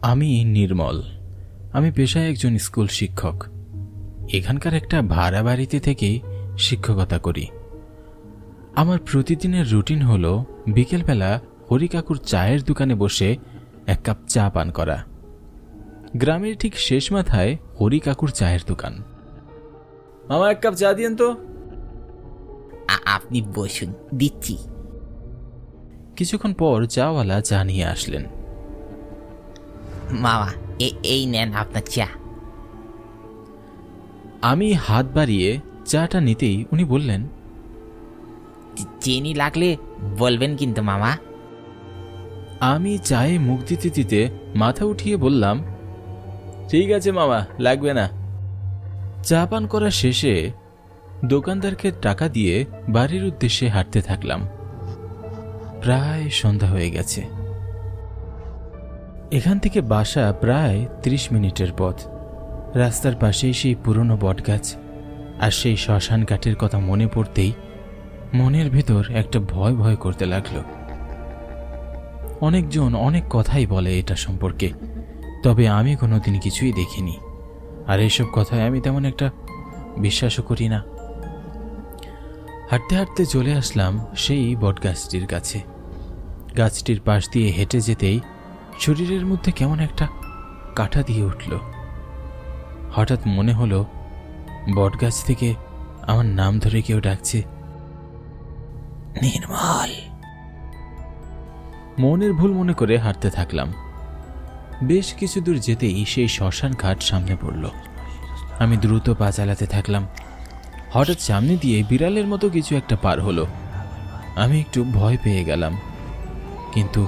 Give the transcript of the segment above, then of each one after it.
আমি নির্মল। আমি পেশায় একজন স্কুল শিক্ষক। এখানকার একটা ভাড়া বাড়িতে থেকেই শিক্ষকতা করি। আমার প্রতিদিনের রুটিন হল বিকেলবেলা হরি কাকুর চায়ের দোকানে বসে এক কাপ চা পান করা। গ্রামের ঠিক শেষ মাথায় হরি কাকুর চায়ের দোকান। মামা, এক কাপ চা দিয়েন তো। আপনি বসুন, দিচ্ছি। কিছুক্ষণ পর চাওয়ালা চা নিয়ে আসলেন। মামা, এই নেন আপনার চা। আমি হাত বাড়িয়ে চাটা নিতেই উনি বললেন, চিনি লাগলে বলবেন কিন্তু মামা। আমি চায়ে মুখ দিতে দিতে মাথা উঠিয়ে বললাম, ঠিক আছে মামা, লাগবে না। চা পান করা শেষে দোকানদারকে টাকা দিয়ে বাড়ির উদ্দেশ্যে হাঁটতে থাকলাম। প্রায় সন্ধ্যা হয়ে গেছে। এখান থেকে বাসা প্রায় 30 মিনিটের পথ। রাস্তার পাশেই সেই পুরনো বটগাছ আর সেই শ্মশান ঘাটের কথা মনে পড়তেই মনের ভেতর একটা ভয় ভয় করতে লাগলো। অনেকজন অনেক কথাই বলে এটা সম্পর্কে, তবে আমি কোনোদিন কিছুই দেখিনি, আর এইসব কথায় আমি তেমন একটা বিশ্বাসও করি না। হাঁটতে হাঁটতে চলে আসলাম সেই বটগাছটির কাছে। গাছটির পাশ দিয়ে হেঁটে যেতেই শরীরের মধ্যে কেমন একটা কাঁটা দিয়ে উঠল। হঠাৎ মনে হলো বটগাছ থেকে আমার নাম ধরে কেউ ডাকছে, নির্মল। মনের ভুল মনে করে হাঁটতে থাকলাম। বেশ কিছু দূর যেতেই সেই শ্মশান ঘাট সামনে পড়ল। আমি দ্রুত পা চালাতে থাকলাম। হঠাৎ সামনে দিয়ে বিড়ালের মতো কিছু একটা পার হলো। আমি একটু ভয় পেয়ে গেলাম, কিন্তু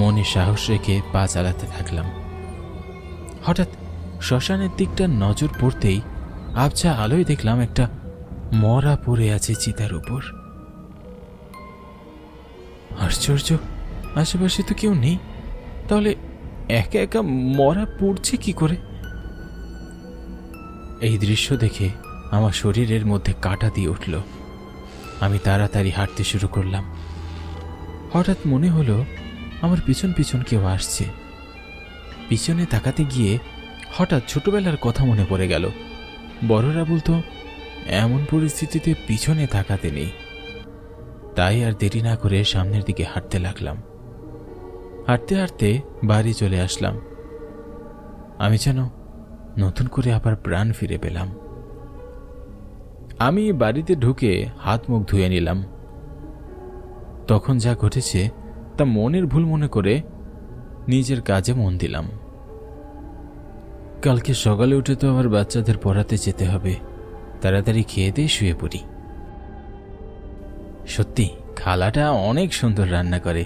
মনে সাহস রেখে পা চালাতে থাকলাম। হঠাৎ শ্মশানের দিকটা নজর পড়তেই আবছা আলোয় দেখলাম একটা মরা পড়ে আছে চিতার উপর। আশ্চর্য, আশেপাশে তো কেউ নেই, তাহলে একা একা মরা পড়ছে কি করে? এই দৃশ্য দেখে আমার শরীরের মধ্যে কাঁটা দিয়ে উঠল। আমি তাড়াতাড়ি হাঁটতে শুরু করলাম। হঠাৎ মনে হলো আমার পিছন পিছন কেউ আসছে। পিছনে তাকাতে গিয়ে হঠাৎ ছোটবেলার কথা মনে পড়ে গেল। বড়রা বলতো এমন পরিস্থিতিতে পিছনে তাকাতে নেই। তাই আর দেরি না করে সামনের দিকে হাঁটতে লাগলাম। হাঁটতে হাঁটতে বাড়ি চলে আসলাম। আমি যেন নতুন করে আবার প্রাণ ফিরে পেলাম। আমি বাড়িতে ঢুকে হাত মুখ ধুয়ে নিলাম। তখন যা ঘটেছে তা মনের ভুল মনে করে নিজের কাজে মন দিলাম। কালকে সকালে উঠে তো আবার বাচ্চাদের পড়াতে যেতে হবে। তাড়াতাড়ি খেয়ে দিয়ে শুয়ে পড়ি। সত্যি খালাটা অনেক সুন্দর রান্না করে।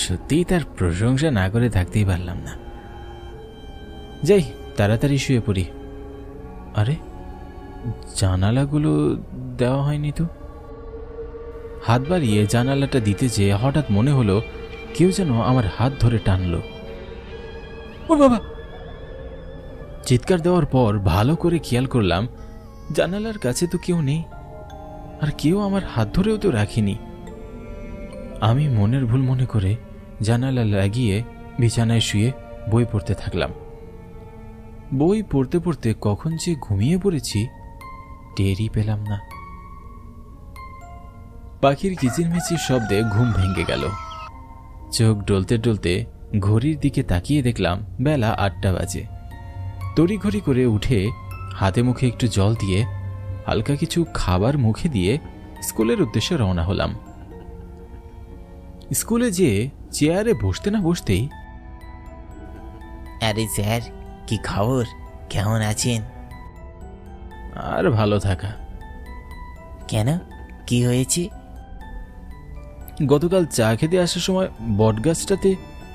সত্যিই তার প্রশংসা না করে থাকতেই পারলাম না। যাই, তাড়াতাড়ি শুয়ে পড়ি। আরে, জানালাগুলো দেওয়া হয়নি তো। হাত বাড়িয়ে জানালাটা দিতে যেয়ে হঠাৎ মনে হলো কেউ যেন আমার হাত ধরে টানলো। ও বাবা! চিৎকার দেওয়ার পর ভালো করে খেয়াল করলাম জানালার কাছে তো কেউ নেই, আর কেউ আমার হাত ধরেও তো রাখিনি। আমি মনের ভুল মনে করে জানালা লাগিয়ে বিছানায় শুয়ে বই পড়তে থাকলাম। বই পড়তে পড়তে কখন যে ঘুমিয়ে পড়েছি টেরই পেলাম না। পাখির কিচিরমিচির শব্দে ঘুম ভেঙে গেল। চোখ ডলতে ডলতে ঘড়ির দিকে তাকিয়ে দেখলাম বেলা 8টা বাজে। তড়িঘড়ি করে উঠে হাতে মুখে একটু জল দিয়ে হালকা কিছু খাবার মুখে দিয়ে স্কুলের উদ্দেশ্যে রওনা হলাম। স্কুলে যেয়ে চেয়ারে বসতে না বসতেই, আরে স্যার, কি খবর? কেমন আছেন? আর ভালো থাকা। কেন, কি হয়েছে? গতকাল চা খেতে আসার সময় বটগাছটাতে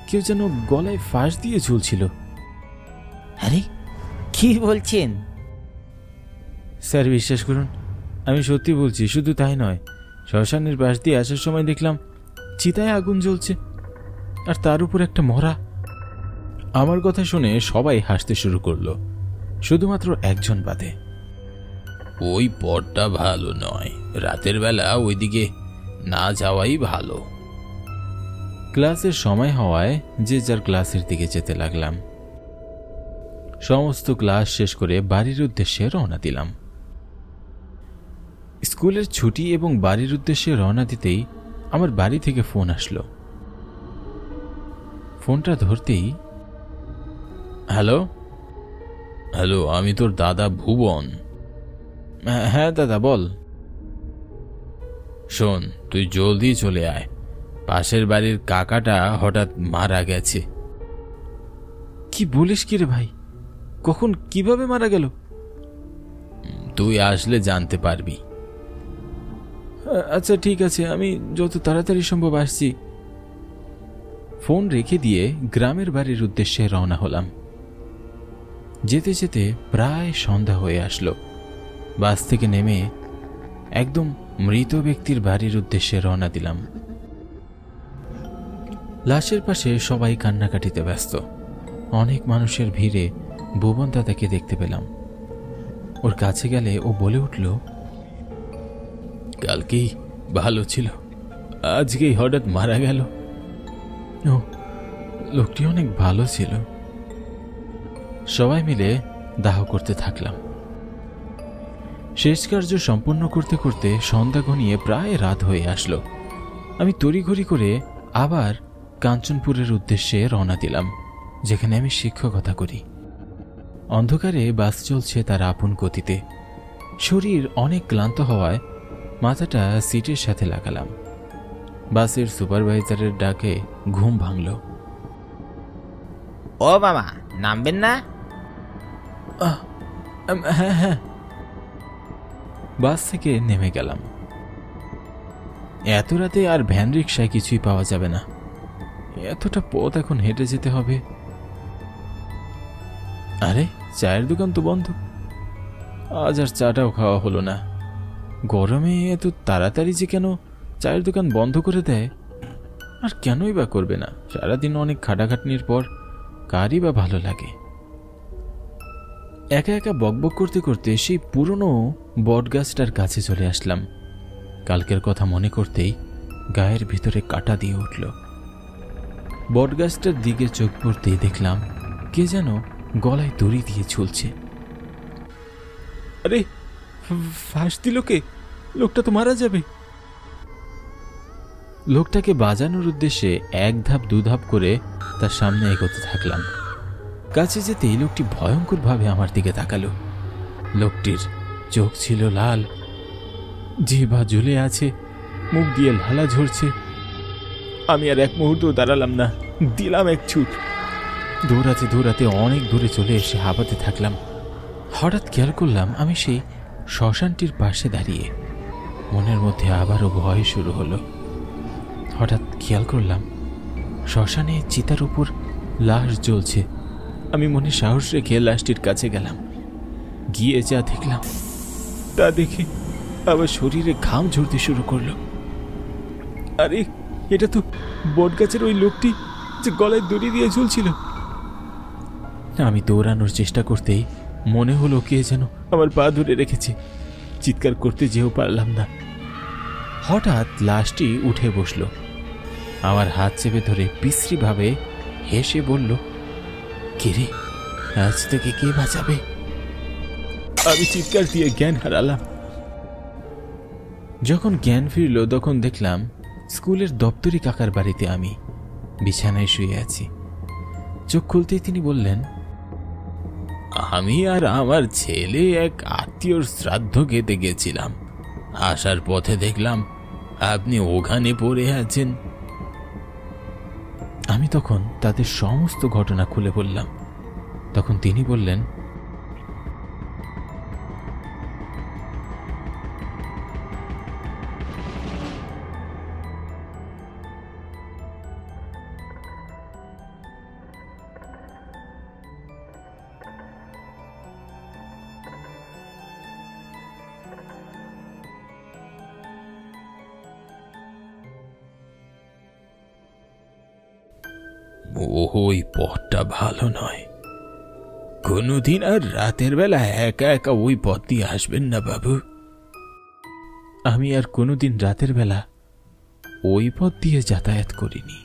কেউ যেন গলায় ফাঁস দিয়ে ঝুলছিল। আরে, কি বলছেন? স্যার, বিশ্বাস করুন, আমি সত্যি বলছি। শুধু তাই নয়, শ্মশানের পাশ দিয়ে আসার সময় দেখলাম চিতায় আগুন জ্বলছে, আর তার উপর একটা মরা। আমার কথা শুনে সবাই হাসতে শুরু করলো, শুধুমাত্র একজন বাদে। ওই পথটা ভালো নয়, রাতের বেলা ওইদিকে না যাওয়াই ভালো। ক্লাসের সময় হওয়ায় যে যার ক্লাসের দিকে যেতে লাগলাম। সমস্ত ক্লাস শেষ করে বাড়ির উদ্দেশ্যে রওনা দিলাম। স্কুলের ছুটি এবং বাড়ির উদ্দেশ্যে রওনা দিতেই আমার বাড়ি থেকে ফোন আসলো। ফোনটা ধরতেই, হ্যালো হ্যালো, আমি তোর দাদা ভুবন। হ্যাঁ দাদা, বল। শোন, তুই জলদি চলে আয়, পাশের বাড়ির কাকাটা হঠাৎ মারা গেছে। কি বলিস কি রে ভাই? কখন, কিভাবে মারা গেল? তুই আসলে জানতে পারবি। আচ্ছা ঠিক আছে, আমি যত তাড়াতাড়ি সম্ভব আসছি। ফোন রেখে দিয়ে গ্রামের বাড়ির উদ্দেশ্যে রওনা হলাম। যেতে যেতে প্রায় সন্ধ্যা হয়ে আসলো। বাস থেকে নেমে একদম মৃত ব্যক্তির বাড়ির উদ্দেশ্যে রওনা দিলাম। লাশের পাশে সবাই কান্নাকাটিতে ব্যস্ত। অনেক মানুষের ভিড়ে ভুবন দাদাকে দেখতে পেলাম। ওর কাছে গেলে ও বলে উঠল, কালকেই ভালো ছিল, আজকেই হঠাৎ মারা গেল। ও, লোকটি অনেক ভালো ছিল। সবাই মিলে দাহ করতে থাকলাম। শেষ কার্য সম্পন্ন করতে করতে সন্ধ্যা ঘনিয়ে প্রায় রাত হয়ে আসলো। আমি তড়িঘড়ি করে আবার কাঞ্চনপুরের উদ্দেশ্যে রওনা দিলাম, যেখানে আমি শিক্ষকতা করি। অন্ধকারে বাস চলছে তার আপন গতিতে। শরীর অনেক ক্লান্ত হওয়ায় মাথাটা সিটের সাথে লাগালাম। বাসের সুপারভাইজারের ডাকে ঘুম ভাঙল। ও মামা, নামবেন না? হ্যাঁ হ্যাঁ। বাস থেকে নেমে গেলাম। এত রাতে আর ভ্যান রিক্সায় কিছুই পাওয়া যাবে না। এতটা পথ এখন হেঁটে যেতে হবে। আরে, চায়ের দোকান তো বন্ধ। আজ আর চাটাও খাওয়া হলো না। গরমে এত তাড়াতাড়ি যে কেন চায়ের দোকান বন্ধ করে দেয়, আর কেনই বা করবে না? সারাদিন অনেক খাটাখাটনির পর কারই বা ভালো লাগে। একা একা বকবক করতে করতে সেই পুরনো বটগাছটার কাছে চলে আসলাম। কালকের কথা মনে করতেই গায়ের ভিতরে কাঁটা দিয়ে উঠল। বটগাছটার দিকে চোখ পড়তেই দেখলাম কে যেন গলায় দড়ি দিয়ে ঝুলছে। আরে, ফাঁস দিল কে? লোকটা তো মারা যাবে। লোকটাকে বাজানোর উদ্দেশ্যে এক ধাপ দু ধাপ করে তার সামনে এগোতে থাকলাম। কাছে যেতেই লোকটি ভয়ঙ্কর ভাবে আমার দিকে তাকালো। লোকটির চোখ ছিল লাল, জিহ্বা ঝুলে আছে, মুখ দিয়ে লালা ঝরছে। আমি আর এক মুহূর্ত দাঁড়ালাম না, দিলাম এক ছুট। দৌড়াতে দৌড়াতে অনেক দূরে চলে এসে হাঁপাতে থাকলাম। হঠাৎ খেয়াল করলাম আমি সেই শ্মশানটির পাশে দাঁড়িয়ে। মনের মধ্যে আবারও ভয় শুরু হলো। হঠাৎ খেয়াল করলাম শ্মশানে চিতার উপর লাশ জ্বলছে। আমি মনে সাহস রেখে লাশটির কাছে গেলাম। গিয়ে যা দেখলাম তা দেখে আবার শরীরে ঘাম ঝরতে শুরু করলো। আরে, এটা তো বটগাছের ওই লোকটি যে গলায় দড়ি দিয়ে ঝুলছিল। আমি দৌড়ানোর চেষ্টা করতেই মনে হলো কে যেন আমার পা ধরে রেখেছে। চিৎকার করতে যেও পারলাম না। হঠাৎ লাশটি উঠে বসল, আমার হাত চেপে ধরে বিশ্রীভাবে হেসে বলল, কে রে, আজ থেকে কে বাঁচাবে? আমি চিৎকার দিয়ে জ্ঞান হারালাম। যখন জ্ঞান ফিরল তখন দেখলাম স্কুলের দপ্তরি কাকার বাড়িতে আমি বিছানায় শুয়ে আছি। চোখ খুলতেই তিনি বললেন, আমি আর আমার ছেলে এক আত্মীয়র শ্রাদ্ধ খেতে গেছিলাম। আসার পথে দেখলাম আপনি ওখানে পড়ে আছেন। আমি তখন তাদের সমস্ত ঘটনা খুলে বললাম। তখন তিনি বললেন, ওই পথটা ভালো নয়। কোনোদিন আর রাতের বেলা একা একা ওই পথ দিয়ে আসবেন না বাবু। আমি আর কোনোদিন রাতের বেলা ওই পথ দিয়ে যাতায়াত করিনি।